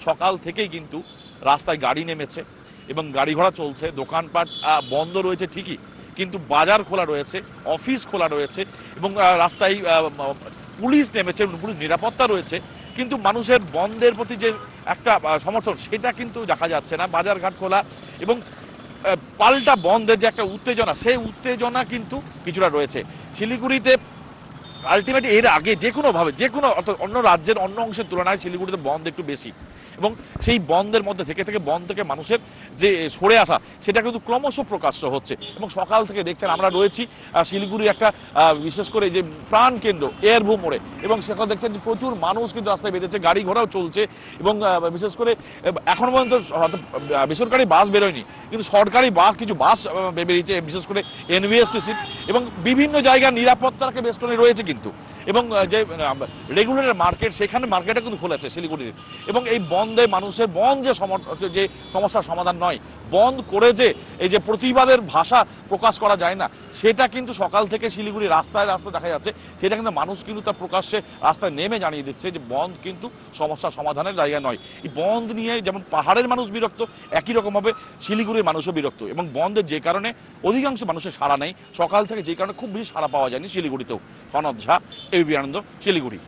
সকাল থেকেই কিন্তু রাস্তায় গাড়ি নেমেছে এবং গাড়ি ঘোড়া চলছে, দোকানপাট বন্ধ রয়েছে ঠিকই, কিন্তু বাজার খোলা রয়েছে, অফিস খোলা রয়েছে এবং রাস্তায় পুলিশ নেমেছে, পুলিশ নিরাপত্তা রয়েছে, কিন্তু মানুষের বন্ধের প্রতি যে একটা সমর্থন সেটা কিন্তু দেখা যাচ্ছে না। বাজারঘাট খোলা এবং পাল্টা বন্ধের যে একটা উত্তেজনা, সেই উত্তেজনা কিন্তু কিছুটা রয়েছে শিলিগুড়িতে। আলটিমেটলি এর আগে যে কোনো অর্থাৎ অন্য রাজ্যের অন্য অংশের তুলনায় শিলিগুড়িতে বন্ধ একটু বেশি এবং সেই বন্ধের মধ্যে থেকে বন্ধ থেকে মানুষের যে সরে আসা সেটা কিন্তু ক্রমশ প্রকাশ্য হচ্ছে। এবং সকাল থেকে দেখছেন আমরা রয়েছি শিলিগুড়ি একটা বিশেষ করে যে প্রাণ কেন্দ্র এয়ারভূ মোড়ে, এবং সেখানে দেখছেন যে প্রচুর মানুষ কিন্তু রাস্তায় বেরিয়েছে, গাড়ি ঘোড়াও চলছে এবং বিশেষ করে এখন পর্যন্ত বেসরকারি বাস বেরোয়নি, কিন্তু সরকারি বাস কিছু বাস বেরিয়েছে, বিশেষ করে এনভিএসটিসি এবং বিভিন্ন জায়গার নিরাপত্তাকে বেষ্টনে রয়েছে কিন্তু। এবং যে রেগুলেটর মার্কেট, সেখানে মার্কেটে কিন্তু খুলেছে শিলিগুড়ির। এবং এই বন্ধে মানুষের যে সমস্যার সমাধান নয়, বন্ধ করে যে এই যে প্রতিবাদের ভাষা প্রকাশ করা যায় না, সেটা কিন্তু সকাল থেকে শিলিগুড়ি রাস্তায় রাস্তায় দেখা যাচ্ছে। সেটা কিন্তু মানুষ কিন্তু তার প্রকাশ্যে রাস্তায় নেমে জানিয়ে দিচ্ছে যে বন্ধ কিন্তু সমস্যা সমাধানের জায়গা নয়। এই বন্ধ নিয়ে যেমন পাহাড়ের মানুষ বিরক্ত, একই রকম ভাবে শিলিগুড়ির মানুষও বিরক্ত। এবং বন্ধের যে কারণে অধিকাংশ মানুষের সাড়া নেই, সকাল থেকে যে কারণে খুব বেশি সাড়া পাওয়া যায়নি শিলিগুড়িতেও। সনদ ঝা, এবিপি আনন্দ, শিলিগুড়ি।